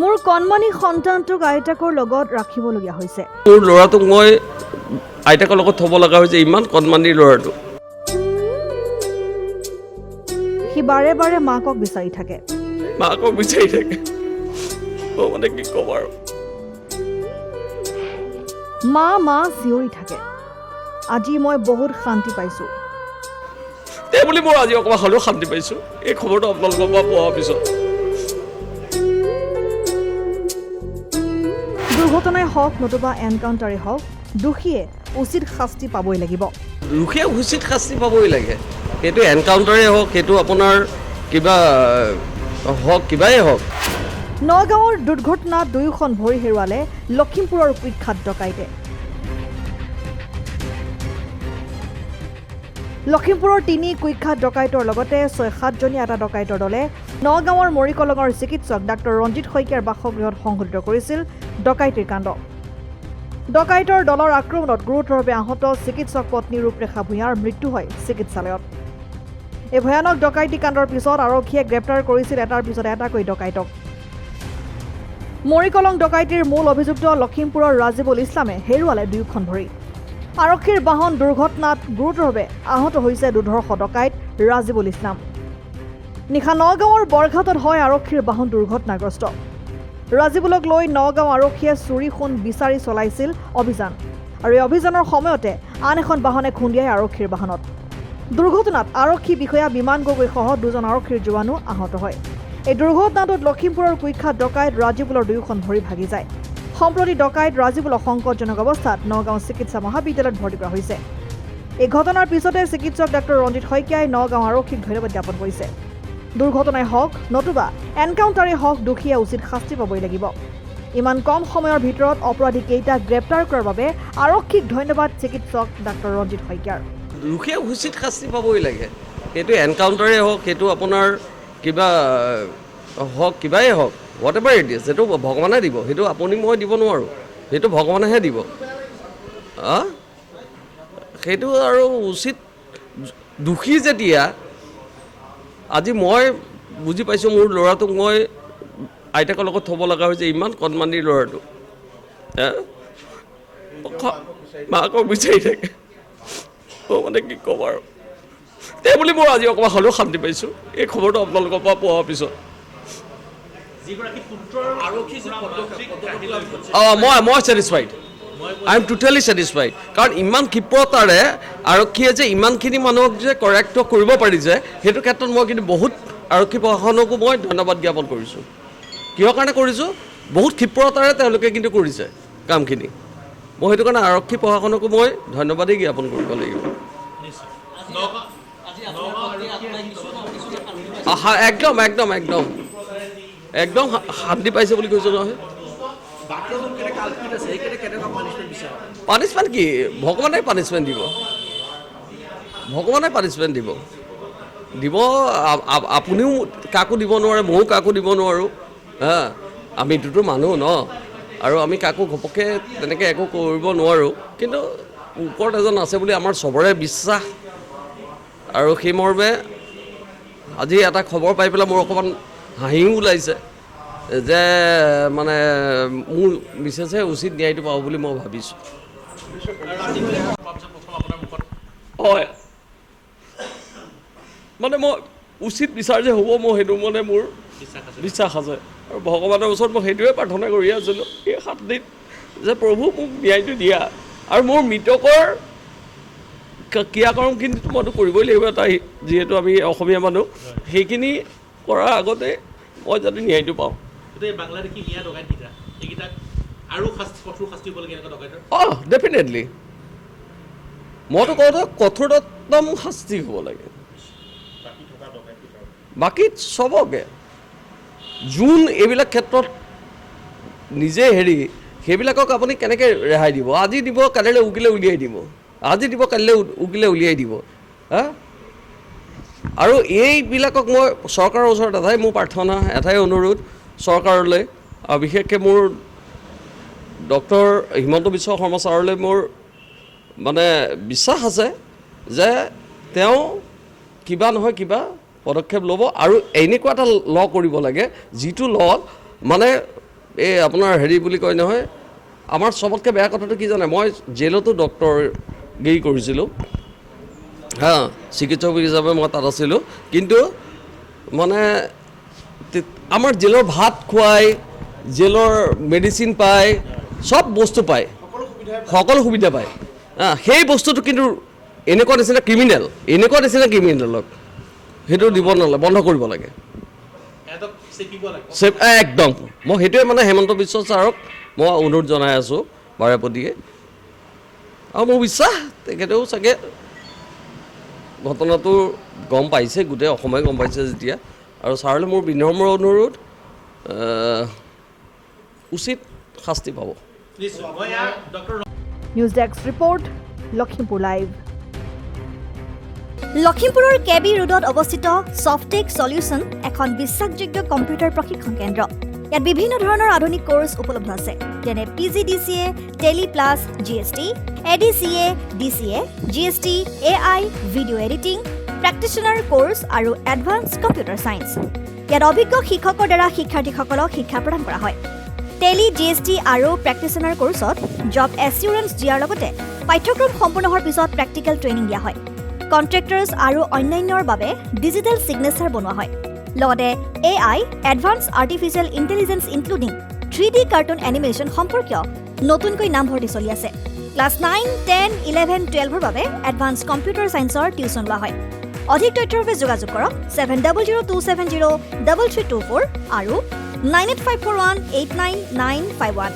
মোৰ কণমানি সন্তানটোক আইতাকৰ লগত ৰাখিবলগীয়া হৈছে। মোৰ ল'ৰাটোক মই আইতাকৰ লগত থ'ব লগা হৈছে, ইমান কণমানি ল'ৰাটো। সি বাৰে বাৰে মাকক বিচাৰি থাকে। মাকক বিচাৰি থাকে, মানে কি ক'ম আৰু। মা মা চিঞৰি থাকে। আজি মই বহুত শান্তি পাইছোঁ। এই বুলি মই আজি অকণমান হ'লেও শান্তি পাইছোঁ, এই খবৰটো আপোনালোকৰ পৰা পোৱাৰ পিছত। দুৰ্ঘটনাই হওক নতুবা এনকাউণ্টাৰেই হওক, দোষীয়ে উচিত শাস্তি পাবই লাগিব। দোষীয়ে উচিত শাস্তি পাবই লাগে। সেইটো এনকাউণ্টাৰেই হওক, সেইটো আপোনাৰ কিবা হওক, কিবাই হওক। নগাঁৱৰ দুৰ্ঘটনাত দুয়োখন ভৰি হেৰুৱালে লখিমপুৰৰ কুখ্যাত ডকাইতে। লখিমপুৰৰ তিনি কুখ্যাত ডকাইতৰ লগতে ৬-৭জনীয়া এটা ডকাইতৰ দলে নগাঁৱৰ মৰিকলঙৰ চিকিৎসক ডাঃ ৰঞ্জিত শইকীয়াৰ বাসগৃহত সংঘটিত কৰিছিল ডকাইতিৰ কাণ্ড। ডকাইতৰ দলৰ আক্ৰমণত গুৰুতৰভাৱে আহত চিকিৎসক পত্নী ৰূপৰেখা ভূঞাৰ মৃত্যু হয় চিকিৎসালয়ত। এই ভয়ানক ডকাইতি কাণ্ডৰ পিছত আৰক্ষীয়ে গ্ৰেপ্তাৰ কৰিছিল এটাৰ পিছত এটাকৈ ডকাইতক। মৰিকলং ডকাইতিৰ মূল অভিযুক্ত লখিমপুৰৰ ৰাজিবুল ইছলামে হেৰুৱালে দুয়োখন ভৰি। আৰক্ষীৰ বাহন দুৰ্ঘটনাত গুৰুতৰভাৱে আহত হৈছে দুৰ্ধৰ্ষ ডকাইত ৰাজিবুল ইছলাম। নিশা নগাঁৱৰ বৰঘাটত হয় আৰক্ষীৰ বাহন দুৰ্ঘটনাগ্ৰস্ত। ৰাজিবুলক লৈ নগাঁও আৰক্ষীয়ে চুৰি সোণ বিচাৰি চলাইছিল অভিযান, আৰু এই অভিযানৰ সময়তে আন এখন বাহনে খুন্দিয়াই আৰক্ষীৰ বাহনত। দুৰ্ঘটনাত আৰক্ষী বিষয়া বিমান গগৈসহ দুজন আৰক্ষীৰ জোৱানো আহত হয়। এই দুৰ্ঘটনাটোত লখিমপুৰৰ কুখ্যাত ডকাইত ৰাজিবুলৰ দুয়োখন ভৰি ভাগি যায়। সম্প্ৰতি ডকাইত ৰাজিবুলক সংকটজনক অৱস্থাত নগাঁও চিকিৎসা মহাবিদ্যালয়ত ভৰ্তি কৰা হৈছে। এই ঘটনাৰ পিছতে চিকিৎসক ডাঃ ৰঞ্জিত শইকীয়াই নগাঁও আৰক্ষীক ধন্যবাদ জ্ঞাপন কৰিছে। দুৰ্ঘটনাই হওক নতুবা এনকাউণ্টাৰেই হওক, দোষীয়ে উচিত শাস্তি পাবই লাগিব। ইমান কম সময়ৰ ভিতৰত অপৰাধীকেইটাক গ্ৰেপ্তাৰ কৰাৰ বাবে আৰক্ষীক ধন্যবাদ চিকিৎসক ডাঃ ৰঞ্জিত শইকীয়াৰ। দোষীয়ে উচিত শাস্তি পাবই লাগে। সেইটো এনকাউণ্টাৰেই হওক, সেইটো আপোনাৰ কিবা হওক, কিবাই হওক, হোৱাট এভাৰ ইট ইজ, সেইটো ভগৱানে দিব। সেইটো আপুনি মই দিব নোৱাৰোঁ, সেইটো ভগৱানেহে দিব। সেইটো আৰু উচিত দোষী যেতিয়া, আজি মই বুজি পাইছোঁ মোৰ ল'ৰাটোক মই আইতাকৰ লগত থ'ব লগা হৈছে, ইমান কণমানি ল'ৰাটো। মাকক বিচাৰি থাকে, মানে কি ক'ম আৰু। এই বুলি মই আজি অকণমান হ'লেও শান্তি পাইছোঁ, এই খবৰটো আপোনালোকৰ পৰা পোৱাৰ পিছত। মই satisfied, I am totally satisfied. কাৰণ ইমান ক্ষিপ্ৰতাৰে আৰক্ষীয়ে যে ইমানখিনি মানুহক যে কৰেক্ট কৰিব পাৰিছে, সেইটো ক্ষেত্ৰত মই কিন্তু বহুত আৰক্ষী প্ৰশাসনকো মই ধন্যবাদ জ্ঞাপন কৰিছোঁ। কিহৰ কাৰণে কৰিছোঁ? বহুত ক্ষিপ্ৰতাৰে তেওঁলোকে কিন্তু কৰিছে কামখিনি। মই সেইটো কাৰণে আৰক্ষী প্ৰশাসনকো মই ধন্যবাদেই জ্ঞাপন কৰিব লাগিব। একদম একদম একদম একদম শান্তি পাইছে বুলি কৈছোঁ নহয়। পানিছমেণ্ট কি? ভগৱানে পানিছমেণ্ট দিব, ভগৱানে পানিছমেণ্ট দিব। আপুনিও কাকো দিব নোৱাৰে, ময়ো কাকো দিব নোৱাৰোঁ। আমিটোতো মানুহ ন, আৰু আমি কাকো ঘপককৈ তেনেকৈ একো কৰিব নোৱাৰোঁ। কিন্তু ওপৰত এজন আছে বুলি আমাৰ চবৰে বিশ্বাস, আৰু সেই মৰ্মে আজি এটা খবৰ পাই পেলাই মোৰ অকণমান হাঁহিও ওলাইছে যে মানে মোৰ মিছেছে উচিত ন্যায়টো পাব বুলি মই ভাবিছোঁ। হয়, মানে মই উচিত বিচাৰ যে হ'ব, মই সেইটো মানে মোৰ বিশ্বাস আছে, আৰু ভগৱানৰ ওচৰত মই সেইটোৱে প্ৰাৰ্থনা কৰি আছিলোঁ এই 7 দিন যে প্ৰভু মোক ন্যায়টো দিয়া, আৰু মোৰ মৃতকৰ ক্ৰিয়াকৰ্মখিনিতো মইতো কৰিবই লাগিব। এটা যিহেতু আমি অসমীয়া মানুহ, সেইখিনি কৰাৰ আগতে মই যাতে ন্যায়টো পাওঁ। ডেফিনেটলি মইতো কওঁ কঠোৰতম শাস্তি হ'ব লাগে। বাকী চবকে যোন এইবিলাক ক্ষেত্ৰত নিজে সেইবিলাকক আপুনি কেনেকৈ ৰেহাই দিব? আজি দিব, কালিলৈ উকিলে উলিয়াই দিব, আজি দিব, কালিলৈ উকিলে উলিয়াই দিব। আৰু এইবিলাকক মই চৰকাৰৰ ওচৰত এটাই মোৰ প্ৰাৰ্থনা, এটাই অনুৰোধ চৰকাৰলৈ, আৰু বিশেষকৈ মোৰ ডক্টৰ হিমন্ত বিশ্ব শৰ্মা ছাৰলৈ মোৰ মানে বিশ্বাস আছে যে তেওঁ কিবা নহয় কিবা পদক্ষেপ ল'ব, আৰু এনেকুৱা এটা ল কৰিব লাগে যিটো ল মানে এই আপোনাৰ হেৰি বুলি কয় নহয়, আমাৰ চবতকৈ বেয়া কথাটো কি জানে, মই জেলতো ডক্টৰগিৰি কৰিছিলোঁ, হা, চিকিৎসক হিচাপে মই তাত আছিলোঁ, কিন্তু মানে আমাৰ জেলৰ ভাত খুৱাই, জেলৰ মেডিচিন পায়, চব বস্তু পায়, সকলো সুবিধা পায়, সেই বস্তুটো কিন্তু এনেকুৱা নিচিনা ক্ৰিমিনেলক সেইটো দিব নালাগে, বন্ধ কৰিব লাগে একদম। মই সেইটোৱে মানে হেমন্ত বিশ্ব ছাৰক মই অনুৰোধ জনাই আছোঁ বাৰেপতিয়ে, আৰু মোৰ বিশ্বাস তেখেতেও চাগে ঘটনাটো গম পাইছে, গোটেই অসমে গম পাইছে যেতিয়া, আৰু ছাৰলৈ মোৰ বিনম্ৰ অনুৰোধ, উচিত শাস্তি পাব। News desk report, Lakhimpur live. লখিমপুৰৰ কেবি ৰোডত অৱস্থিত সফটেক সলিউশ্যন এখন বিশ্বাসযোগ্য কম্পিউটাৰ প্ৰশিক্ষণ কেন্দ্ৰ। ইয়াত বিভিন্ন ধৰণৰ আধুনিক কোৰ্চ উপলব্ধ আছে, যেনে PGDCA, Tally plus, GST, ADCA, DCA, GST, AI, video' editing, practitioner course আৰু এডভান্স কম্পিউটাৰ ছায়েন্স। ইয়াত অভিজ্ঞ শিক্ষকৰ দ্বাৰা শিক্ষাৰ্থীসকলক শিক্ষা প্ৰদান কৰা হয়। টেলি, GST আৰু প্ৰেক্টিশ্যনাৰ কোৰ্চত জব এছিউৰেঞ্চ দিয়াৰ লগতে পাঠ্যক্ৰম সম্পূৰ্ণ হোৱাৰ পিছত প্ৰেক্টিকেল ট্ৰেইনিং দিয়া হয়। কণ্ট্ৰেক্টাৰ্ছ আৰু অন্যান্যৰ বাবে ডিজিটেল ছিগনেচাৰ বনোৱা হয়। লগতে AI, advance artificial intelligence including 3D cartoon animation সম্পৰ্কীয় নতুনকৈ নামভৰ্তি চলি আছে। ক্লাছ 9, 10, 11, 12ৰ বাবে এডভান্স কম্পিউটাৰ ছায়েন্সৰ টিউচন লোৱা হয়। অধিক তথ্যৰ বাবে যোগাযোগ কৰক 7002703324 আৰু 9854189951।